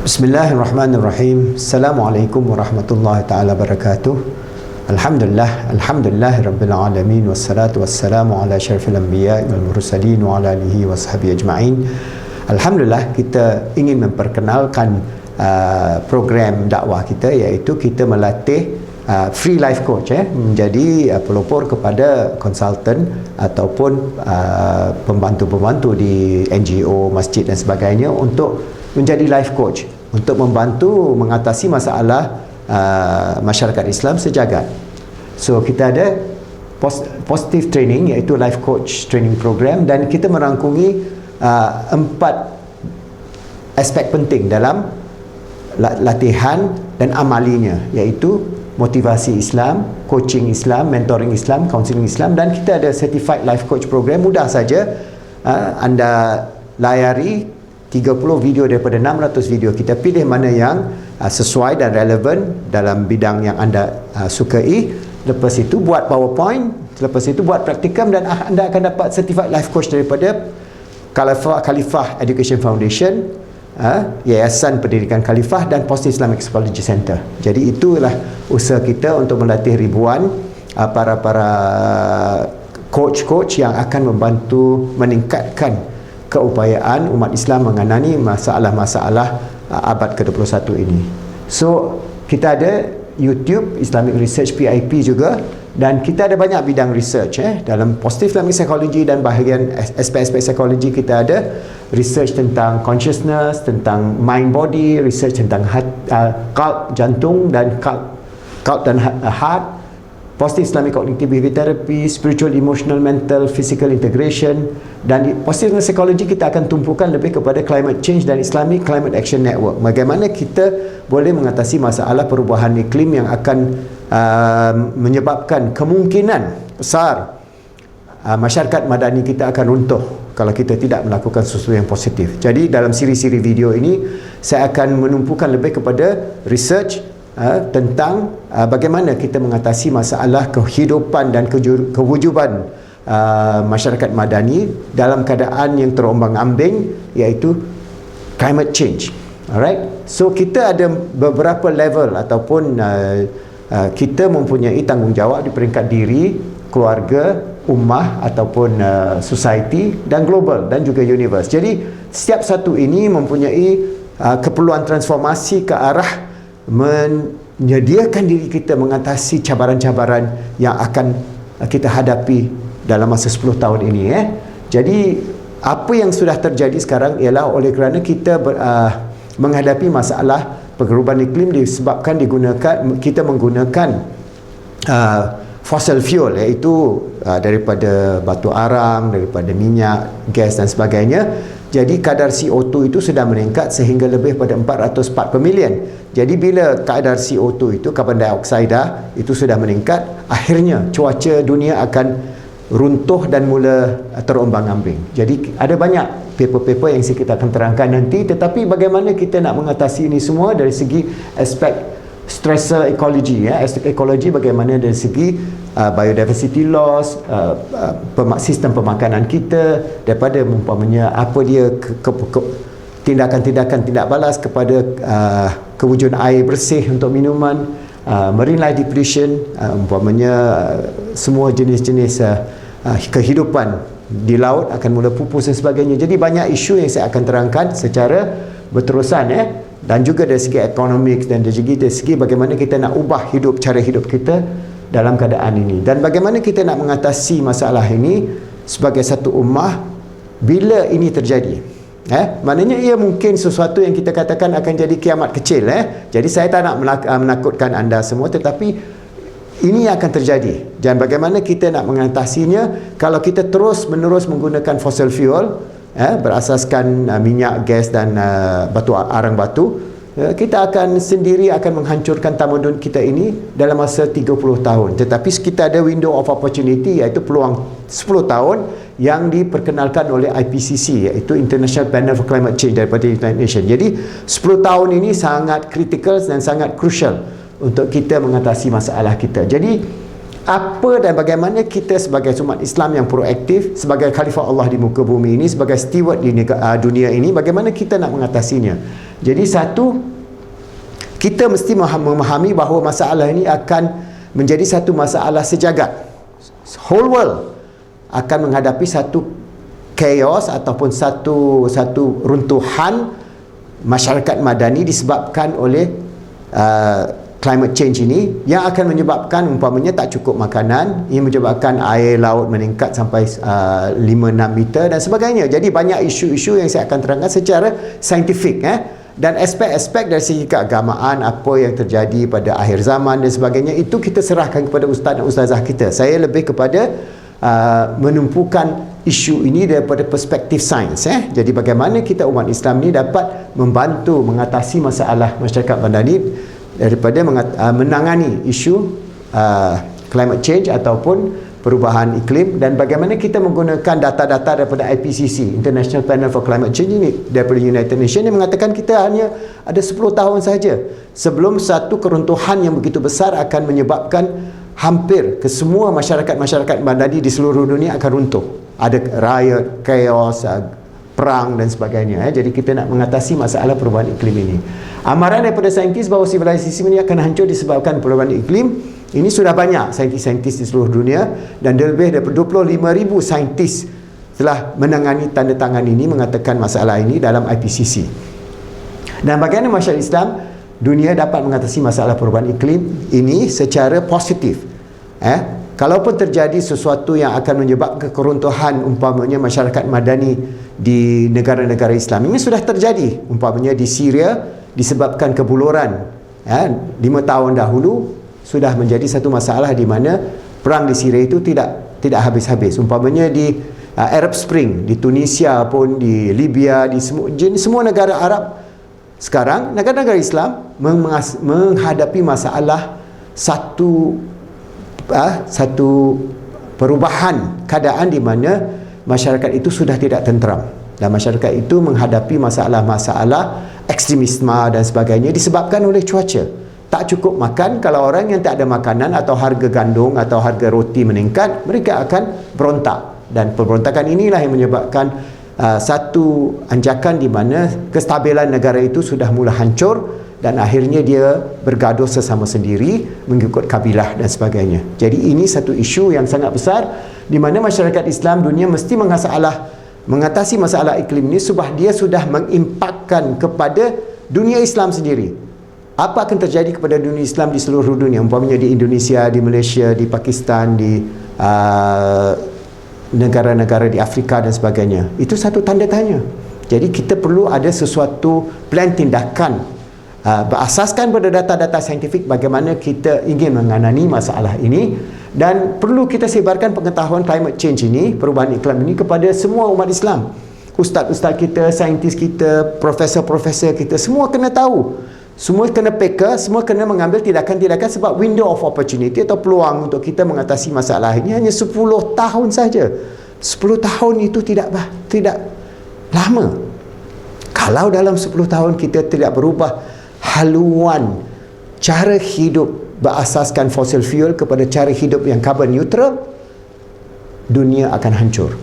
Bismillahirrahmanirrahim. Assalamualaikum warahmatullahi taala wabarakatuh. Alhamdulillah rabbil alamin, wassalatu wassalamu ala asyrafil anbiya wal mursalin wa ala alihi washabihi ajma'in. Alhamdulillah, kita ingin memperkenalkan program dakwah kita, iaitu kita melatih free life coach menjadi pelopor kepada konsultan ataupun pembantu-pembantu di NGO, masjid dan sebagainya untuk menjadi life coach, untuk membantu mengatasi masalah masyarakat Islam sejagat. So kita ada positive training, iaitu life coach training program, dan kita merangkumi 4 aspek penting dalam latihan dan amalinya, iaitu motivasi Islam, coaching Islam, mentoring Islam, counseling Islam, dan kita ada certified life coach program. Mudah saja anda layari 30 video daripada 600 video. Kita pilih mana yang sesuai dan relevan dalam bidang yang anda sukai. Lepas itu buat PowerPoint, lepas itu buat praktikum, dan anda akan dapat certified life coach daripada Khalifah Education Foundation, Yayasan Pendidikan Khalifah, dan Post Islamic Psychology Center. Jadi itulah usaha kita untuk melatih ribuan para coach-coach yang akan membantu meningkatkan keupayaan umat Islam mengenai masalah-masalah abad ke-21 ini. So, kita ada YouTube Islamic Research PIP juga, dan kita ada banyak bidang research dalam positive Islamic psychology, dan bahagian aspek-aspek psikologi kita ada research tentang consciousness, tentang mind body, research tentang cult jantung dan cult dan heart, positive Islamic cognitive behavior therapy, spiritual, emotional, mental, physical integration, dan di positive psychology kita akan tumpukan lebih kepada climate change dan Islamic-ClimateActionNetwork. Bagaimana kita boleh mengatasi masalah perubahan iklim yang akan menyebabkan kemungkinan besar masyarakat madani kita akan runtuh kalau kita tidak melakukan sesuatu yang positif. Jadi dalam siri-siri video ini saya akan menumpukan lebih kepada research tentang bagaimana kita mengatasi masalah kehidupan dan kewujuban masyarakat madani dalam keadaan yang terombang-ambing, iaitu climate change. Alright, so kita ada beberapa level ataupun kita mempunyai tanggungjawab di peringkat diri, keluarga, ummah ataupun society, dan global, dan juga universe. Jadi setiap satu ini mempunyai keperluan transformasi ke arah menyediakan diri kita mengatasi cabaran-cabaran yang akan kita hadapi dalam masa 10 tahun ini. Jadi apa yang sudah terjadi sekarang ialah oleh kerana kita menghadapi masalah perubahan iklim disebabkan kita menggunakan fossil fuel, iaitu daripada batu arang, daripada minyak, gas dan sebagainya. Jadi kadar CO2 itu sudah meningkat sehingga lebih pada 400 part per million. Jadi bila kadar CO2 itu, carbon dioksida itu sudah meningkat, akhirnya cuaca dunia akan runtuh dan mula terombang-ambing. Jadi ada banyak paper-paper yang kita akan terangkan nanti, tetapi bagaimana kita nak mengatasi ini semua dari segi aspek stressor ekologi, aspek ekologi, bagaimana dari segi biodiversity loss, sistem pemakanan kita, daripada umpamanya apa dia tindakan-tindakan tidak balas kepada kewujudan air bersih untuk minuman, marine life depletion, umpamanya semua jenis-jenis kehidupan di laut akan mula pupus dan sebagainya. Jadi banyak isu yang saya akan terangkan secara berterusan, dan juga dari segi ekonomik, dan dari segi bagaimana kita nak ubah cara hidup kita dalam keadaan ini, dan bagaimana kita nak mengatasi masalah ini sebagai satu ummah bila ini terjadi. Maknanya ia mungkin sesuatu yang kita katakan akan jadi kiamat kecil. Jadi saya tak nak menakutkan anda semua, tetapi ini akan terjadi, dan bagaimana kita nak mengatasinya kalau kita terus menerus menggunakan fossil fuel, berasaskan minyak, gas dan arang batu. Kita akan menghancurkan tamadun kita ini dalam masa 30 tahun. Tetapi kita ada window of opportunity, iaitu peluang 10 tahun yang diperkenalkan oleh IPCC, iaitu International Panel for Climate Change daripada United Nations. Jadi 10 tahun ini sangat kritikal dan sangat crucial untuk kita mengatasi masalah kita. Jadi apa dan bagaimana kita sebagai umat Islam yang proaktif, sebagai khalifah Allah di muka bumi ini, sebagai steward di dunia ini, bagaimana kita nak mengatasinya. Jadi satu, kita mesti memahami bahawa masalah ini akan menjadi satu masalah sejagat. Whole world akan menghadapi satu chaos ataupun satu runtuhan masyarakat madani disebabkan oleh climate change ini, yang akan menyebabkan umpamanya tak cukup makanan, ia menyebabkan air laut meningkat sampai 5-6 meter dan sebagainya. Jadi banyak isu-isu yang saya akan terangkan secara saintifik, dan aspek-aspek dari segi keagamaan, apa yang terjadi pada akhir zaman dan sebagainya, itu kita serahkan kepada ustaz dan ustazah kita. Saya lebih kepada menumpukan isu ini daripada perspektif sains. Jadi bagaimana kita umat Islam ni dapat membantu mengatasi masalah masyarakat madani daripada menangani isu climate change ataupun perubahan iklim, dan bagaimana kita menggunakan data-data daripada IPCC, International Panel for Climate Change ini, daripada United Nations, yang mengatakan kita hanya ada 10 tahun saja sebelum satu keruntuhan yang begitu besar akan menyebabkan hampir ke semua masyarakat madani di seluruh dunia akan runtuh. Ada riot, chaos, perang dan sebagainya. Jadi kita nak mengatasi masalah perubahan iklim ini. Amaran daripada saintis bahawa sivilisasi ini akan hancur disebabkan perubahan iklim, ini sudah banyak saintis-saintis di seluruh dunia, dan lebih daripada 25,000 saintis telah menangani tanda tangan ini, mengatakan masalah ini dalam IPCC. Dan bagaimana masyarakat Islam dunia dapat mengatasi masalah perubahan iklim ini secara positif. Kalaupun terjadi sesuatu yang akan menyebabkan keruntuhan, umpamanya masyarakat madani di negara-negara Islam, ini sudah terjadi, umpamanya di Syria disebabkan kebuluran 5 tahun dahulu, sudah menjadi satu masalah di mana perang di Syria itu tidak habis-habis. Umpamanya di Arab Spring, di Tunisia pun, di Libya, di semua negara Arab sekarang, negara-negara Islam menghadapi masalah satu perubahan keadaan di mana masyarakat itu sudah tidak tenteram, dan masyarakat itu menghadapi masalah-masalah ekstremisme dan sebagainya disebabkan oleh cuaca. Tak cukup makan. Kalau orang yang tak ada makanan atau harga gandum atau harga roti meningkat, mereka akan berontak, dan pemberontakan inilah yang menyebabkan satu anjakan di mana kestabilan negara itu sudah mula hancur, dan akhirnya dia bergaduh sesama sendiri mengikut kabilah dan sebagainya. Jadi ini satu isu yang sangat besar di mana masyarakat Islam dunia mesti mengatasi masalah iklim ini, sebab dia sudah mengimpakkan kepada dunia Islam sendiri. Apa akan terjadi kepada dunia Islam di seluruh dunia, umpamanya di Indonesia, di Malaysia, di Pakistan, di negara-negara di Afrika dan sebagainya. Itu satu tanda tanya. Jadi kita perlu ada sesuatu plan tindakan berasaskan pada data-data saintifik bagaimana kita ingin menangani masalah ini, dan perlu kita sebarkan pengetahuan climate change ini, perubahan iklim ini, kepada semua umat Islam. Ustaz-ustaz kita, saintis kita, profesor-profesor kita, semua kena tahu, semua kena peka, semua kena mengambil tindakan-tindakan, sebab window of opportunity atau peluang untuk kita mengatasi masalah ini hanya 10 tahun saja. 10 tahun itu tidak lama. Kalau dalam 10 tahun kita tidak berubah haluan cara hidup berasaskan fossil fuel kepada cara hidup yang carbon neutral, dunia akan hancur.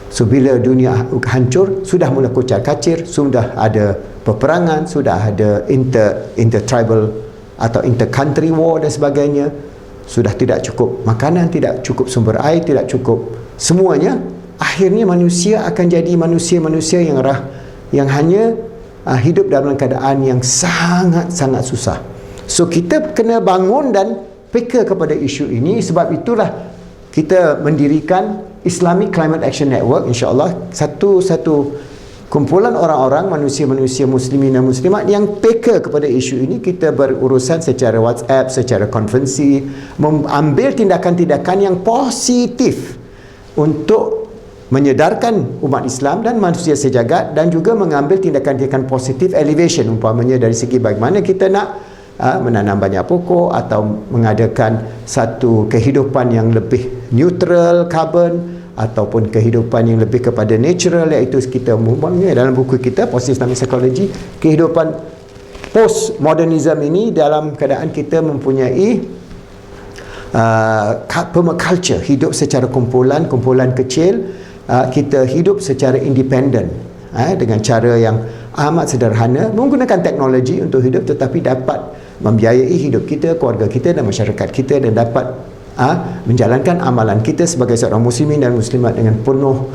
So bila dunia hancur, sudah mula kocar kacir, sudah ada peperangan, sudah ada inter-tribal atau inter-country war dan sebagainya, sudah tidak cukup makanan, tidak cukup sumber air, tidak cukup semuanya. Akhirnya manusia akan jadi manusia-manusia yang hanya hidup dalam keadaan yang sangat-sangat susah. So kita kena bangun dan peka kepada isu ini. Sebab itulah kita mendirikan Islamic-ClimateActionNetwork, insya-Allah, satu kumpulan orang-orang, manusia-manusia muslimin dan muslimat yang peka kepada isu ini. Kita berurusan secara WhatsApp, secara konferensi, mengambil tindakan-tindakan yang positif untuk menyedarkan umat Islam dan manusia sejagat, dan juga mengambil tindakan-tindakan positif elevation, umpamanya dari segi bagaimana kita nak menanam banyak pokok atau mengadakan satu kehidupan yang lebih neutral carbon, ataupun kehidupan yang lebih kepada natural, iaitu kita umpamanya dalam buku kita Positive Islamic Psychology, kehidupan post-modernism ini dalam keadaan kita mempunyai permaculture, hidup secara kumpulan kecil, kita hidup secara independen dengan cara yang amat sederhana, menggunakan teknologi untuk hidup, tetapi dapat membiayai hidup kita, keluarga kita dan masyarakat kita, dan dapat menjalankan amalan kita sebagai seorang muslimin dan muslimat dengan penuh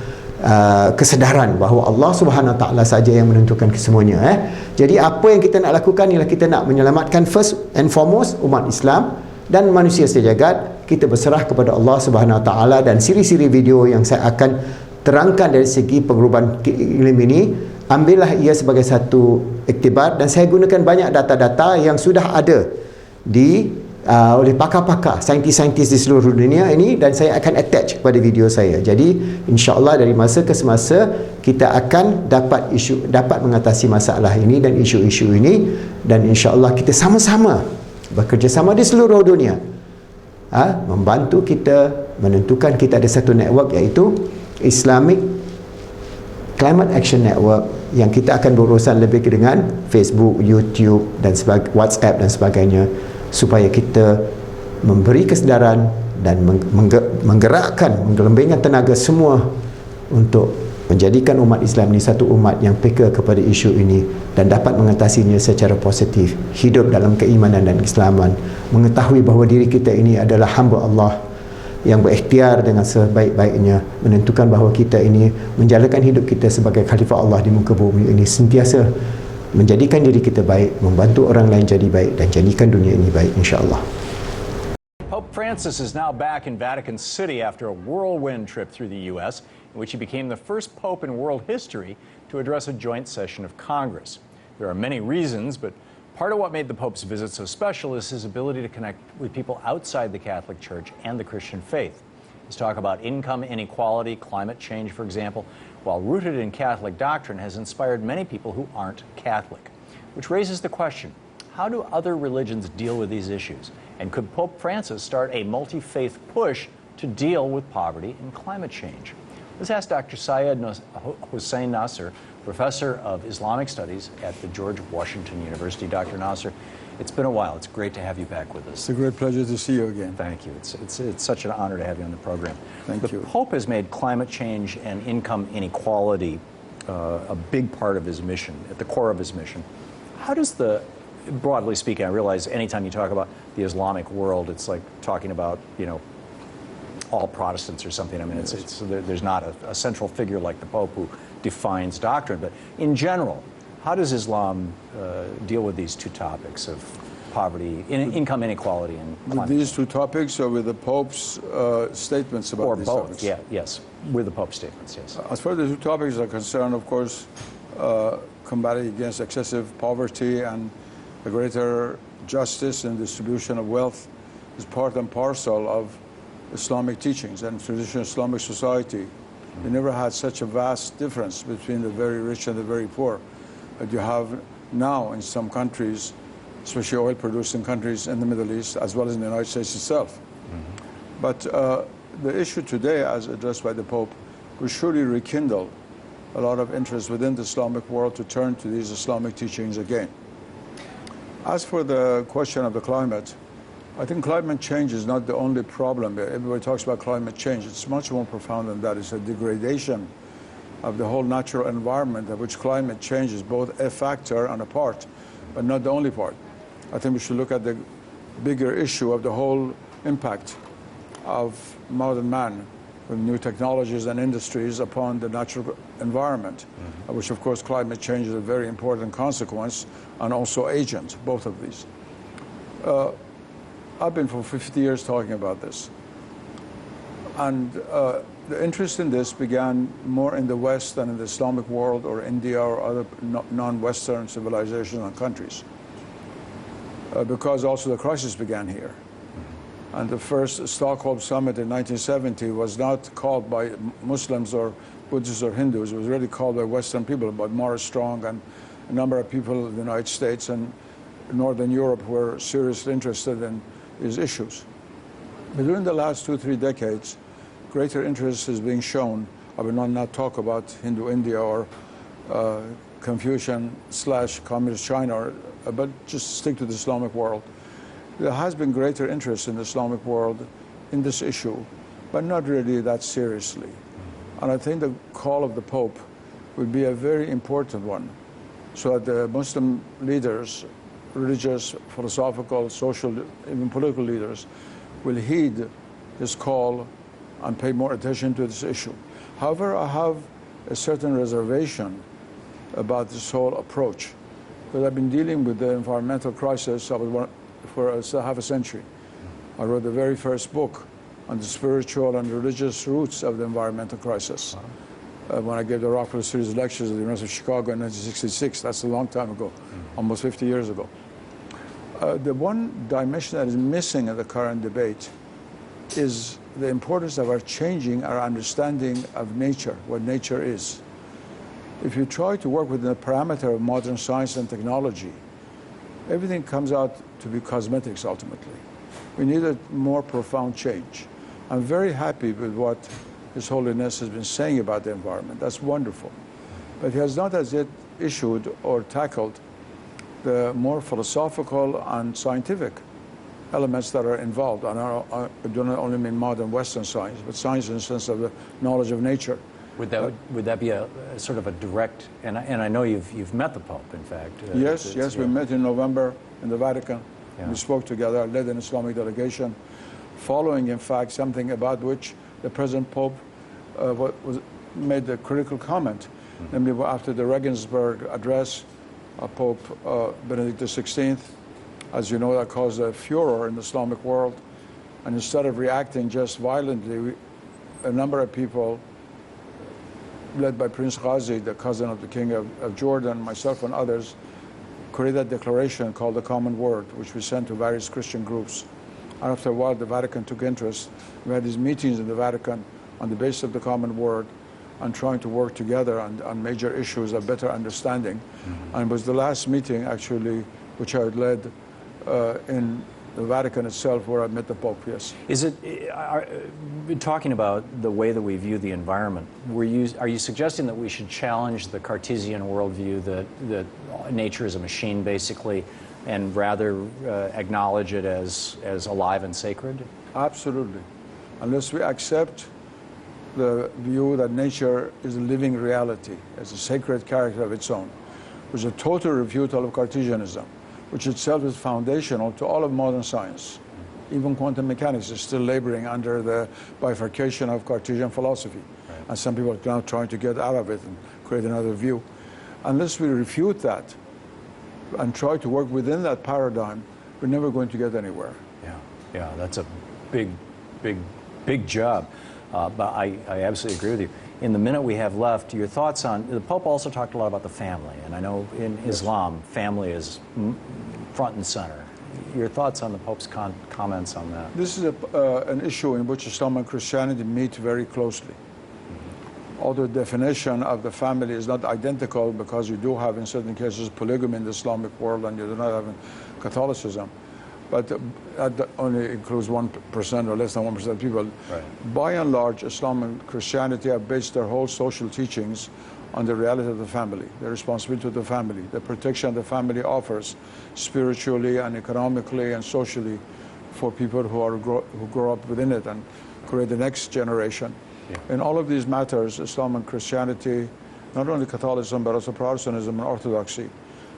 kesedaran bahawa Allah Subhanahu Wa Taala saja yang menentukan kesemuanya. Jadi apa yang kita nak lakukan ialah kita nak menyelamatkan first and foremost umat Islam dan manusia sejagat. Kita berserah kepada Allah Subhanahu Wa Taala, dan siri-siri video yang saya akan terangkan dari segi perubahan iklim ini, ambillah ia sebagai satu iktibar, dan saya gunakan banyak data-data yang sudah ada oleh pakar-pakar, saintis-saintis di seluruh dunia ini, dan saya akan attach pada video saya. Jadi insya-Allah dari masa ke semasa kita akan dapat mengatasi masalah ini dan isu-isu ini, dan insya-Allah kita sama-sama bekerjasama di seluruh dunia membantu kita menentukan. Kita ada satu network, iaitu Islamic-ClimateActionNetwork, yang kita akan berurusan lebih dengan Facebook, YouTube dan WhatsApp dan sebagainya, supaya kita memberi kesedaran dan menggerakkan, menggelembingkan tenaga semua untuk menjadikan umat Islam ini satu umat yang peka kepada isu ini dan dapat mengatasinya secara positif, hidup dalam keimanan dan keislaman, mengetahui bahawa diri kita ini adalah hamba Allah yang berikhtiar dengan sebaik-baiknya, menentukan bahawa kita ini menjalankan hidup kita sebagai khalifah Allah di muka bumi ini, sentiasa menjadikan diri kita baik, membantu orang lain jadi baik, dan jadikan dunia ini baik, insya-Allah. Pope Francis is now back in Vatican City after a whirlwind trip through the U.S., in which he became the first pope in world history to address a joint session of Congress. There are many reasons, but part of what made the Pope's visit so special is his ability to connect with people outside the Catholic Church and the Christian faith. His talk about income inequality, climate change, for example, while rooted in Catholic doctrine, has inspired many people who aren't Catholic, which raises the question, how do other religions deal with these issues? And could Pope Francis start a multi-faith push to deal with poverty and climate change? Let's ask Dr. Syed Hossein Nasser, Professor of Islamic Studies at the George Washington University. Dr. Nasser, it's been a while. It's great to have you back with us. It's a great pleasure to see you again. Thank you. It's such an honor to have you on the program. Thank you. The Pope has made climate change and income inequality a big part of his mission, at the core of his mission. How does broadly speaking, I realize anytime you talk about the Islamic world, it's like talking about, all Protestants or something. I mean, Yes. there's not a central figure like the Pope who defines doctrine. But in general, how does Islam deal with these two topics of poverty, income inequality, and climate With these change? two topics, or with the Pope's statements about Or these both? topics? Yeah, yes, with the Pope's statements. Yes. As far as the two topics are concerned, of course, combating against excessive poverty and a greater justice in distribution of wealth is part and parcel of Islamic teachings and traditional Islamic society. We never had such a vast difference between the very rich and the very poor that you have now in some countries, especially oil-producing countries in the Middle East, as well as in the United States itself. But the issue today, as addressed by the Pope, will surely rekindle a lot of interest within the Islamic world to turn to these Islamic teachings again. As for the question of the climate, I think climate change is not the only problem. Everybody talks about climate change. It's much more profound than that. It's a degradation of the whole natural environment, of which climate change is both a factor and a part, but not the only part. I think we should look at the bigger issue of the whole impact of modern man with new technologies and industries upon the natural environment, which of course climate change is a very important consequence and also agent, both of these. I've been for 50 years talking about this. And the interest in this began more in the West than in the Islamic world or India or other non-Western civilizations and countries. Because also the crisis began here. And the first Stockholm summit in 1970 was not called by Muslims or Buddhists or Hindus. It was really called by Western people, by Morris Strong and a number of people in the United States and Northern Europe who were seriously interested in these issues. But during the last 2-3 decades, greater interest is being shown. I will not talk about Hindu India or Confucian/Communist China, but just stick to the Islamic world. There has been greater interest in the Islamic world in this issue, but not really that seriously. And I think the call of the Pope would be a very important one so that the Muslim leaders, religious, philosophical, social, even political leaders, will heed this call and pay more attention to this issue. However, I have a certain reservation about this whole approach, because I've been dealing with the environmental crisis for half a century. I wrote the very first book on the spiritual and religious roots of the environmental crisis. When I gave the Rockefeller Series of lectures at the University of Chicago in 1966, that's a long time ago, almost 50 years ago. The one dimension that is missing in the current debate is the importance of our changing our understanding of nature, what nature is. If you try to work within the parameter of modern science and technology, everything comes out to be cosmetics ultimately. We need a more profound change. I'm very happy with what His Holiness has been saying about the environment. That's wonderful. But he has not as yet issued or tackled the more philosophical and scientific elements that are involved. And I do not only mean modern Western science, but science in the sense of the knowledge of nature. Would that be a sort of a direct, and I know you've met the Pope, in fact. Yes, we met in November in the Vatican. Yeah. We spoke together. I led an Islamic delegation, following, in fact, something about which the present Pope made a critical comment. Namely, after the Regensburg address of Pope Benedict XVI, as you know, that caused a furor in the Islamic world. And instead of reacting just violently, a number of people, led by Prince Ghazi, the cousin of the King of Jordan, myself and others, created a declaration called the Common Word, which we sent to various Christian groups. And after a while, the Vatican took interest. We had these meetings in the Vatican on the basis of the Common Word and trying to work together on major issues of better understanding. And it was the last meeting, actually, which I had led in the Vatican itself, where I met the Pope, yes. Talking about the way that we view the environment, are you suggesting that we should challenge the Cartesian worldview that nature is a machine, basically, and rather acknowledge it as alive and sacred? Absolutely. Unless we accept the view that nature is a living reality, as a sacred character of its own, which is a total refutal of Cartesianism, which itself is foundational to all of modern science. Even quantum mechanics is still laboring under the bifurcation of Cartesian philosophy. Right. And some people are now trying to get out of it and create another view. Unless we refute that and try to work within that paradigm, we're never going to get anywhere. Yeah, that's a big job. But I absolutely agree with you. In the minute we have left, your thoughts on, the Pope also talked a lot about the family, and I know in Islam, family is front and center. Your thoughts on the Pope's comments on that? This is an issue in which Islam and Christianity meet very closely. Although the definition of the family is not identical, because you do have in certain cases polygamy in the Islamic world and you do not have in Catholicism, but that only includes 1% or less than 1% of people. Right. By and large, Islam and Christianity have based their whole social teachings on the reality of the family, the responsibility of the family, the protection the family offers spiritually and economically and socially for people who grow up within it and create the next generation. Yeah. In all of these matters, Islam and Christianity, not only Catholicism, but also Protestantism and Orthodoxy,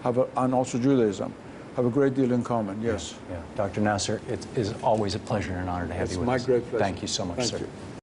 and also Judaism, have a great deal in common, yes. Yeah. Dr. Nasser, it is always a pleasure and an honor to have you with us. It's my great pleasure. Thank you so much, sir. Thank you.